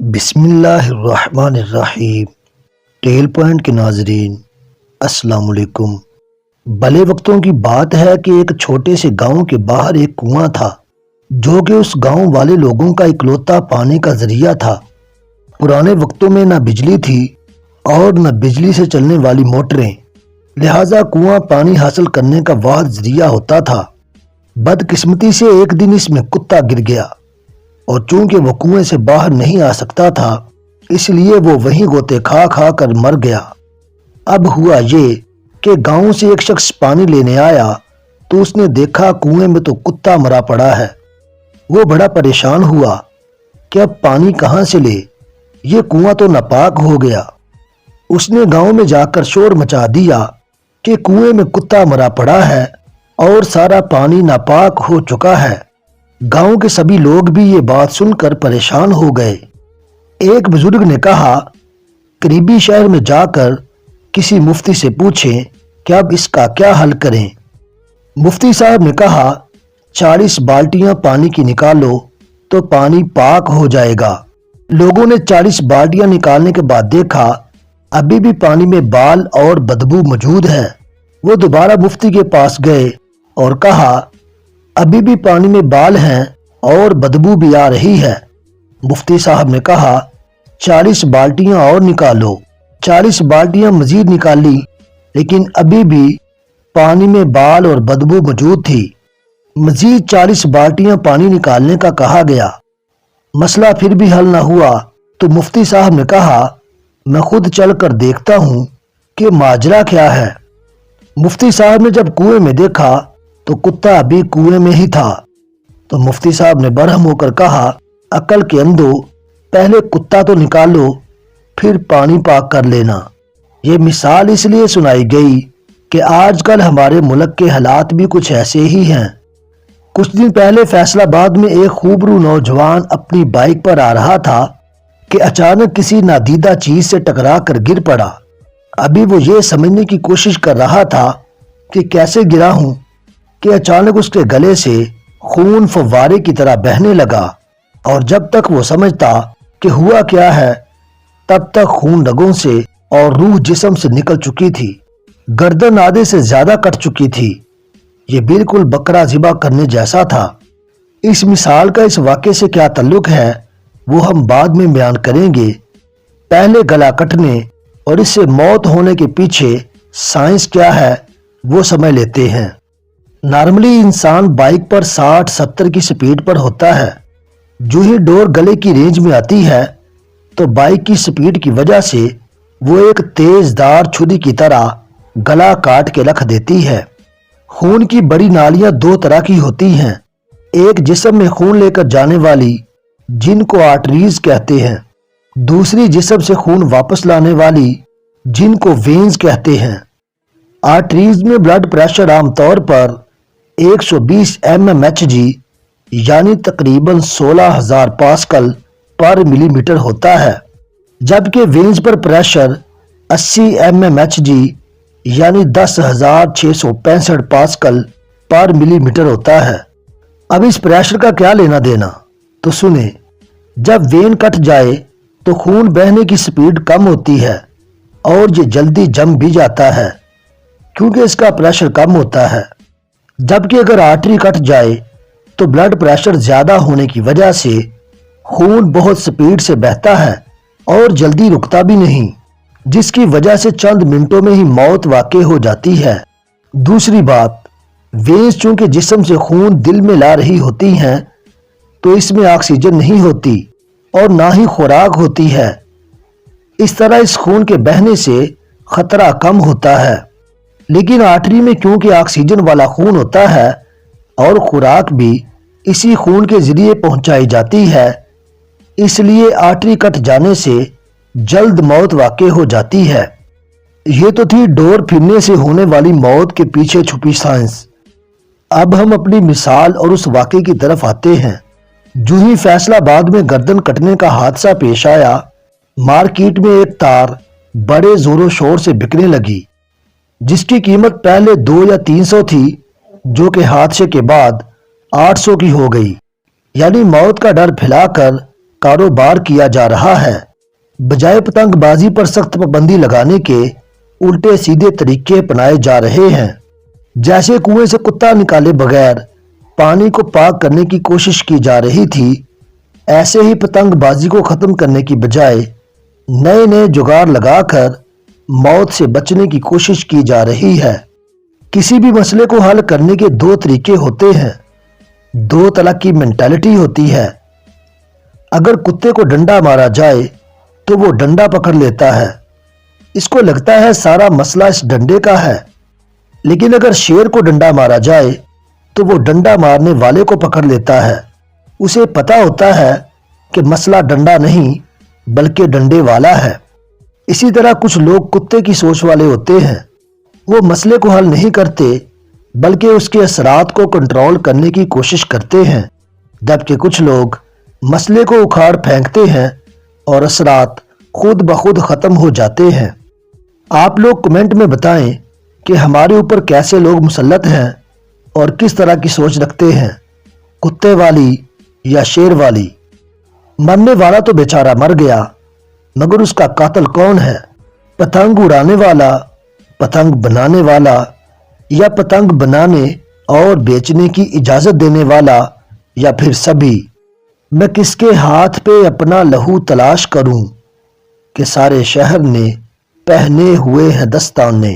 بسم اللہ الرحمن الرحیم۔ ٹیل پوائنٹ کے ناظرین السلام علیکم۔ بھلے وقتوں کی بات ہے کہ ایک چھوٹے سے گاؤں کے باہر ایک کنواں تھا جو کہ اس گاؤں والے لوگوں کا اکلوتا پانی کا ذریعہ تھا۔ پرانے وقتوں میں نہ بجلی تھی اور نہ بجلی سے چلنے والی موٹریں، لہٰذا کنواں پانی حاصل کرنے کا واحد ذریعہ ہوتا تھا۔ بدقسمتی سے ایک دن اس میں کتا گر گیا اور چونکہ وہ کنویں سے باہر نہیں آ سکتا تھا اس لیے وہ وہیں غوطے کھا کھا کر مر گیا۔ اب ہوا یہ کہ گاؤں سے ایک شخص پانی لینے آیا تو اس نے دیکھا کنویں میں تو کتا مرا پڑا ہے۔ وہ بڑا پریشان ہوا کہ اب پانی کہاں سے لے، یہ کنواں تو ناپاک ہو گیا۔ اس نے گاؤں میں جا کر شور مچا دیا کہ کنویں میں کتا مرا پڑا ہے اور سارا پانی ناپاک ہو چکا ہے۔ گاؤں کے سبھی لوگ بھی یہ بات سن کر پریشان ہو گئے۔ ایک بزرگ نے کہا قریبی شہر میں جا کر کسی مفتی سے پوچھیں کہ اب اس کا کیا حل کریں۔ مفتی صاحب نے کہا 40 بالٹیاں پانی کی نکالو تو پانی پاک ہو جائے گا۔ لوگوں نے 40 بالٹیاں نکالنے کے بعد دیکھا ابھی بھی پانی میں بال اور بدبو موجود ہے۔ وہ دوبارہ مفتی کے پاس گئے اور کہا ابھی بھی پانی میں بال ہیں اور بدبو بھی آ رہی ہے۔ مفتی صاحب نے کہا 40 بالٹیاں اور نکالو۔ 40 بالٹیاں مزید نکالی لیکن ابھی بھی پانی میں بال اور بدبو موجود تھی۔ مزید 40 بالٹیاں پانی نکالنے کا کہا گیا، مسئلہ پھر بھی حل نہ ہوا تو مفتی صاحب نے کہا میں خود چل کر دیکھتا ہوں کہ ماجرا کیا ہے۔ مفتی صاحب نے جب کنویں میں دیکھا تو کتا ابھی کنویں میں ہی تھا۔ تو مفتی صاحب نے برہم ہو کر کہا عقل کے اندھو، پہلے کتا تو نکالو پھر پانی پاک کر لینا۔ یہ مثال اس لیے سنائی گئی کہ آج کل ہمارے ملک کے حالات بھی کچھ ایسے ہی ہیں۔ کچھ دن پہلے فیصل آباد میں ایک خوبرو نوجوان اپنی بائک پر آ رہا تھا کہ اچانک کسی نادیدہ چیز سے ٹکرا کر گر پڑا۔ ابھی وہ یہ سمجھنے کی کوشش کر رہا تھا کہ کیسے گرا ہوں کہ اچانک اس کے گلے سے خون فوارے کی طرح بہنے لگا، اور جب تک وہ سمجھتا کہ ہوا کیا ہے تب تک خون رگوں سے اور روح جسم سے نکل چکی تھی۔ گردن آدھے سے زیادہ کٹ چکی تھی۔ یہ بالکل بکرا ذبح کرنے جیسا تھا۔ اس مثال کا اس واقعے سے کیا تعلق ہے وہ ہم بعد میں بیان کریں گے۔ پہلے گلا کٹنے اور اس سے موت ہونے کے پیچھے سائنس کیا ہے وہ سمجھ لیتے ہیں۔ نارملی انسان بائک پر 60-70 کی سپیڈ پر ہوتا ہے۔ جو ہی ڈور گلے کی رینج میں آتی ہے تو بائک کی سپیڈ کی وجہ سے وہ ایک تیز دار چھری کی طرح گلا کاٹ کے رکھ دیتی ہے۔ خون کی بڑی نالیاں دو طرح کی ہوتی ہیں، ایک جسم میں خون لے کر جانے والی جن کو آرٹریز کہتے ہیں، دوسری جسم سے خون واپس لانے والی جن کو وینز کہتے ہیں۔ آرٹریز میں بلڈ پریشر عام طور پر 120 mmHg یعنی تقریباً 16,000 پاسکل پر ملی میٹر ہوتا ہے، جبکہ وینز پر پریشر 80 mmHg یعنی 10,665 پاسکل پر ملی میٹر ہوتا ہے۔ اب اس پریشر کا کیا لینا دینا تو سنیں۔ جب وین کٹ جائے تو خون بہنے کی سپیڈ کم ہوتی ہے اور یہ جلدی جم بھی جاتا ہے کیونکہ اس کا پریشر کم ہوتا ہے، جبکہ اگر آرٹری کٹ جائے تو بلڈ پریشر زیادہ ہونے کی وجہ سے خون بہت سپیڈ سے بہتا ہے اور جلدی رکتا بھی نہیں، جس کی وجہ سے چند منٹوں میں ہی موت واقع ہو جاتی ہے۔ دوسری بات، وینز چونکہ جسم سے خون دل میں لا رہی ہوتی ہیں تو اس میں آکسیجن نہیں ہوتی اور نہ ہی خوراک ہوتی ہے، اس طرح اس خون کے بہنے سے خطرہ کم ہوتا ہے۔ لیکن آرٹری میں کیونکہ آکسیجن والا خون ہوتا ہے اور خوراک بھی اسی خون کے ذریعے پہنچائی جاتی ہے، اس لیے آرٹری کٹ جانے سے جلد موت واقع ہو جاتی ہے۔ یہ تو تھی ڈور پھرنے سے ہونے والی موت کے پیچھے چھپی سائنس۔ اب ہم اپنی مثال اور اس واقعے کی طرف آتے ہیں۔ جو ہی فیصل آباد میں گردن کٹنے کا حادثہ پیش آیا، مارکیٹ میں ایک تار بڑے زور و شور سے بکنے لگی جس کی قیمت پہلے 200 یا 300 تھی جو کہ حادثے کے بعد 800 کی ہو گئی۔ یعنی موت کا ڈر پھیلا کر کاروبار کیا جا رہا ہے۔ بجائے پتنگ بازی پر سخت پابندی لگانے کے الٹے سیدھے طریقے اپنائے جا رہے ہیں، جیسے کنویں سے کتا نکالے بغیر پانی کو پاک کرنے کی کوشش کی جا رہی تھی، ایسے ہی پتنگ بازی کو ختم کرنے کی بجائے نئے نئے جگاڑ لگا کر موت سے بچنے کی کوشش کی جا رہی ہے۔ کسی بھی مسئلے کو حل کرنے کے دو طریقے ہوتے ہیں، دو طرح کی مینٹالٹی ہوتی ہے۔ اگر کتے کو ڈنڈا مارا جائے تو وہ ڈنڈا پکڑ لیتا ہے، اس کو لگتا ہے سارا مسئلہ اس ڈنڈے کا ہے۔ لیکن اگر شیر کو ڈنڈا مارا جائے تو وہ ڈنڈا مارنے والے کو پکڑ لیتا ہے، اسے پتا ہوتا ہے کہ مسئلہ ڈنڈا نہیں بلکہ ڈنڈے والا ہے۔ اسی طرح کچھ لوگ کتے کی سوچ والے ہوتے ہیں، وہ مسئلے کو حل نہیں کرتے بلکہ اس کے اثرات کو کنٹرول کرنے کی کوشش کرتے ہیں، جبکہ کچھ لوگ مسئلے کو اکھاڑ پھینکتے ہیں اور اثرات خود بخود ختم ہو جاتے ہیں۔ آپ لوگ کمنٹ میں بتائیں کہ ہمارے اوپر کیسے لوگ مسلط ہیں اور کس طرح کی سوچ رکھتے ہیں، کتے والی یا شیر والی۔ مرنے والا تو بیچارہ مر گیا، مگر اس کا قاتل کون ہے؟ پتنگ اڑانے والا، پتنگ بنانے والا، یا پتنگ بنانے اور بیچنے کی اجازت دینے والا، یا پھر سبھی؟ میں کس کے ہاتھ پہ اپنا لہو تلاش کروں کہ سارے شہر نے پہنے ہوئے ہیں دستانے۔